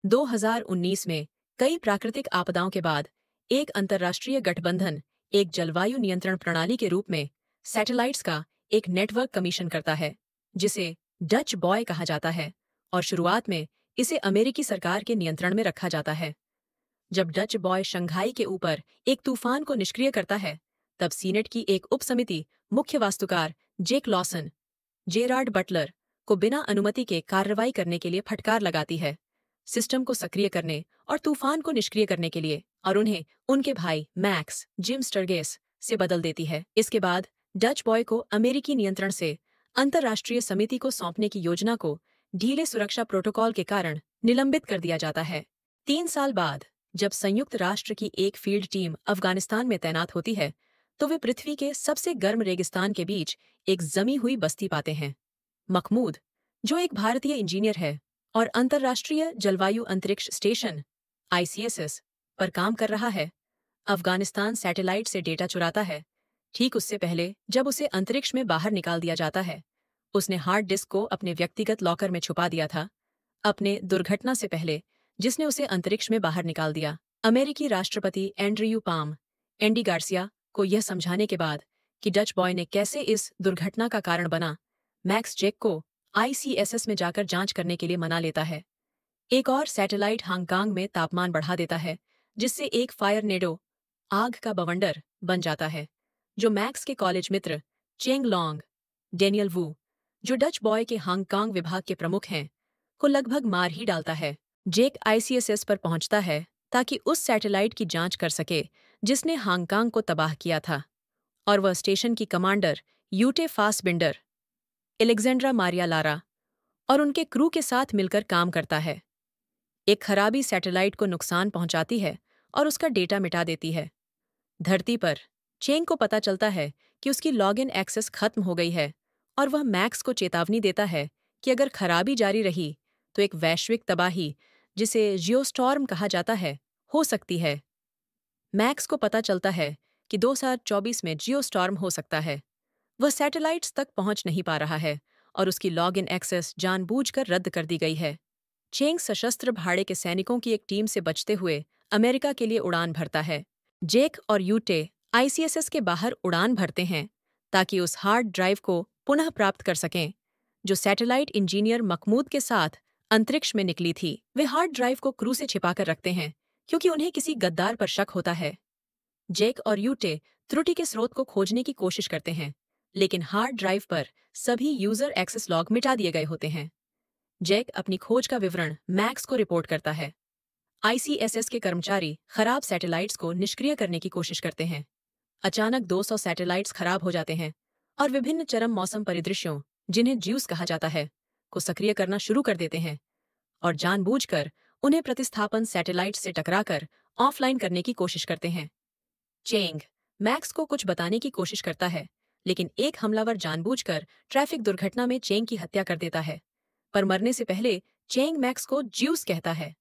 2019 में कई प्राकृतिक आपदाओं के बाद एक अंतर्राष्ट्रीय गठबंधन एक जलवायु नियंत्रण प्रणाली के रूप में सैटेलाइट्स का एक नेटवर्क कमीशन करता है, जिसे डच बॉय कहा जाता है, और शुरुआत में इसे अमेरिकी सरकार के नियंत्रण में रखा जाता है। जब डच बॉय शंघाई के ऊपर एक तूफान को निष्क्रिय करता है, तब सीनेट की एक उपसमिति मुख्य वास्तुकार जेक लॉसन, जेरार्ड बटलर को बिना अनुमति के कार्रवाई करने के लिए फटकार लगाती है, सिस्टम को सक्रिय करने और तूफान को निष्क्रिय करने के लिए, और उन्हें उनके भाई मैक्स जिम स्टर्गेस से बदल देती है। इसके बाद डच बॉय को अमेरिकी नियंत्रण से अंतर्राष्ट्रीय समिति को सौंपने की योजना को ढीले सुरक्षा प्रोटोकॉल के कारण निलंबित कर दिया जाता है। 3 साल बाद जब संयुक्त राष्ट्र की एक फील्ड टीम अफगानिस्तान में तैनात होती है, तो वे पृथ्वी के सबसे गर्म रेगिस्तान के बीच एक जमी हुई बस्ती पाते हैं। मखमूद, जो एक भारतीय इंजीनियर है और अंतर्राष्ट्रीय जलवायु अंतरिक्ष स्टेशन ICSS पर काम कर रहा है, अफगानिस्तान सैटेलाइट से डेटा चुराता है। ठीक उससे पहले जब उसे अंतरिक्ष में बाहर निकाल दिया जाता है, उसने हार्ड डिस्क को अपने व्यक्तिगत लॉकर में छुपा दिया था, अपने दुर्घटना से पहले जिसने उसे अंतरिक्ष में बाहर निकाल दिया। अमेरिकी राष्ट्रपति एंड्रयू पाम एंडी गार्सिया को यह समझाने के बाद कि डच बॉय ने कैसे इस दुर्घटना का कारण बना, मैक्स जेक को ICSS में जाकर जांच करने के लिए मना लेता है। एक और सैटेलाइट हांगकांग में तापमान बढ़ा देता है, जिससे एक फायरनेडो, आग का बवंडर, बन जाता है, जो मैक्स के कॉलेज मित्र चेंग लॉन्ग, डेनियल वू, जो डच बॉय के हांगकांग विभाग के प्रमुख हैं, को लगभग मार ही डालता है। जेक ICSS पर पहुंचता है ताकि उस सैटेलाइट की जांच कर सके जिसने हांगकांग को तबाह किया था, और वह स्टेशन की कमांडर यूटे फासबिंडर, एलेक्जेंड्रा मारिया लारा और उनके क्रू के साथ मिलकर काम करता है। एक खराबी सैटेलाइट को नुकसान पहुंचाती है और उसका डेटा मिटा देती है। धरती पर चेंग को पता चलता है कि उसकी लॉगिन एक्सेस खत्म हो गई है, और वह मैक्स को चेतावनी देता है कि अगर खराबी जारी रही तो एक वैश्विक तबाही, जिसे जियोस्टॉर्म कहा जाता है, हो सकती है। मैक्स को पता चलता है कि 2024 में जियोस्टॉर्म हो सकता है। वह सैटेलाइट्स तक पहुंच नहीं पा रहा है और उसकी लॉगिन एक्सेस जानबूझकर रद्द कर दी गई है। चेंग सशस्त्र भाड़े के सैनिकों की एक टीम से बचते हुए अमेरिका के लिए उड़ान भरता है। जेक और यूटे ICSS के बाहर उड़ान भरते हैं ताकि उस हार्ड ड्राइव को पुनः प्राप्त कर सकें जो सैटेलाइट इंजीनियर मखमूद के साथ अंतरिक्ष में निकली थी। वे हार्ड ड्राइव को क्रू से छिपाकर रखते हैं क्योंकि उन्हें किसी गद्दार पर शक होता है। जेक और यूटे त्रुटि के स्रोत को खोजने की कोशिश करते हैं, लेकिन हार्ड ड्राइव पर सभी यूजर एक्सेस लॉग मिटा दिए गए होते हैं। जेक अपनी खोज का विवरण मैक्स को रिपोर्ट करता है। ICSS के कर्मचारी खराब सैटेलाइट्स को निष्क्रिय करने की कोशिश करते हैं। अचानक 200 सैटेलाइट्स खराब हो जाते हैं और विभिन्न चरम मौसम परिदृश्यों, जिन्हें ज्यूस कहा जाता है, को सक्रिय करना शुरू कर देते हैं और जानबूझकर उन्हें प्रतिस्थापन सैटेलाइट्स से टकराकर ऑफलाइन करने की कोशिश करते हैं। चेंग मैक्स को कुछ बताने की कोशिश करता है, लेकिन एक हमलावर जानबूझकर ट्रैफिक दुर्घटना में चेंग की हत्या कर देता है, पर मरने से पहले चेंग मैक्स को ज्यूस कहता है।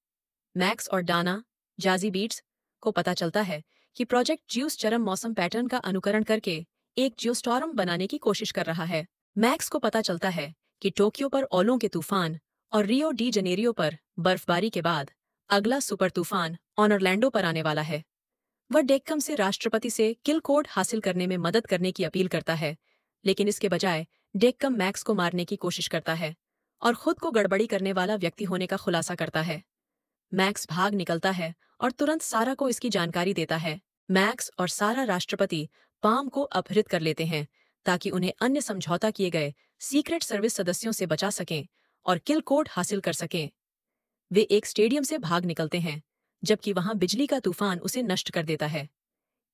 मैक्स और डाना, जाजी बीट्स, को पता चलता है कि प्रोजेक्ट ज्यूस चरम मौसम पैटर्न का अनुकरण करके एक जियोस्टॉर्म बनाने की कोशिश कर रहा है। मैक्स को पता चलता है कि टोक्यो पर ओलों के तूफान और रियो डी जनेरियो पर बर्फबारी के बाद अगला सुपर तूफान ऑर्लैंडो पर आने वाला है। वह डेक्कम से राष्ट्रपति से किल कोड हासिल करने में मदद करने की अपील करता है, लेकिन इसके बजाय डेक्कम मैक्स को मारने की कोशिश करता है और खुद को गड़बड़ी करने वाला व्यक्ति होने का खुलासा करता है। मैक्स भाग निकलता है और तुरंत सारा को इसकी जानकारी देता है। मैक्स और सारा राष्ट्रपति पाम को अपहृत कर लेते हैं ताकि उन्हें अन्य समझौता किए गए सीक्रेट सर्विस सदस्यों से बचा सकें और किल कोड हासिल कर सकें। वे एक स्टेडियम से भाग निकलते हैं, जबकि वहां बिजली का तूफान उसे नष्ट कर देता है।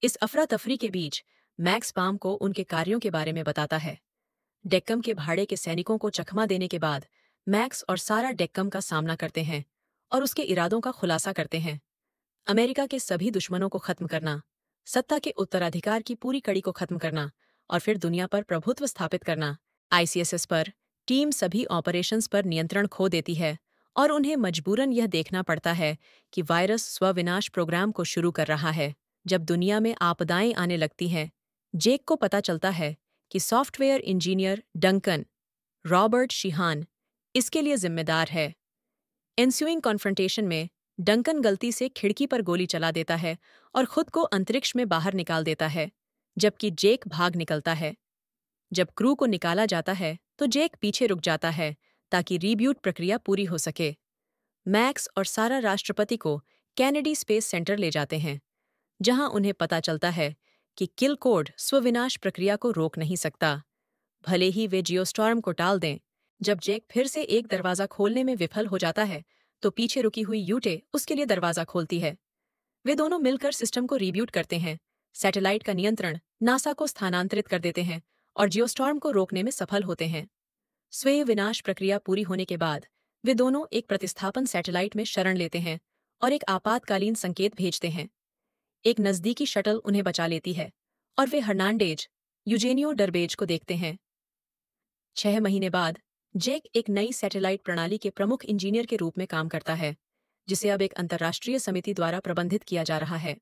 इस अफरा तफरी के बीच मैक्स पाम को उनके कार्यों के बारे में बताता है। डेक्कम के भाड़े के सैनिकों को चकमा देने के बाद मैक्स और सारा डेक्कम का सामना करते हैं और उसके इरादों का खुलासा करते हैं। अमेरिका के सभी दुश्मनों को खत्म करना, सत्ता के उत्तराधिकार की पूरी कड़ी को खत्म करना और फिर दुनिया पर प्रभुत्व स्थापित करना। ICSS पर टीम सभी ऑपरेशंस पर नियंत्रण खो देती है और उन्हें मजबूरन यह देखना पड़ता है कि वायरस स्वविनाश प्रोग्राम को शुरू कर रहा है। जब दुनिया में आपदाएं आने लगती हैं, जेक को पता चलता है कि software engineer Duncan Robert Sheehan इसके लिए जिम्मेदार है। एंस्यूइंग कॉन्फ्रंटेशन में डंकन गलती से खिड़की पर गोली चला देता है और खुद को अंतरिक्ष में बाहर निकाल देता है, जबकि जेक भाग निकलता है। जब क्रू को निकाला जाता है तो जेक पीछे रुक जाता है ताकि रीब्यूट प्रक्रिया पूरी हो सके। मैक्स और सारा राष्ट्रपति को कैनेडी स्पेस सेंटर ले जाते हैं, जहां उन्हें पता चलता है कि किल कोड स्वविनाश प्रक्रिया को रोक नहीं सकता, भले ही वे जियोस्टॉर्म को टाल दें। जब जेक फिर से एक दरवाजा खोलने में विफल हो जाता है तो पीछे रुकी हुई यूटे उसके लिए दरवाजा खोलती है। वे दोनों मिलकर सिस्टम को रीब्यूट करते हैं, सैटेलाइट का नियंत्रण नासा को स्थानांतरित कर देते हैं और जियोस्टॉर्म को रोकने में सफल होते हैं। स्वयं विनाश प्रक्रिया पूरी होने के बाद वे दोनों एक प्रतिस्थापन सैटेलाइट में शरण लेते हैं और एक आपातकालीन संकेत भेजते हैं। एक नज़दीकी शटल उन्हें बचा लेती है और वे हर्नांडेज यूजेनियो डरबेज को देखते हैं। 6 महीने बाद जेक एक नई सैटेलाइट प्रणाली के प्रमुख इंजीनियर के रूप में काम करता है, जिसे अब एक अंतर्राष्ट्रीय समिति द्वारा प्रबंधित किया जा रहा है।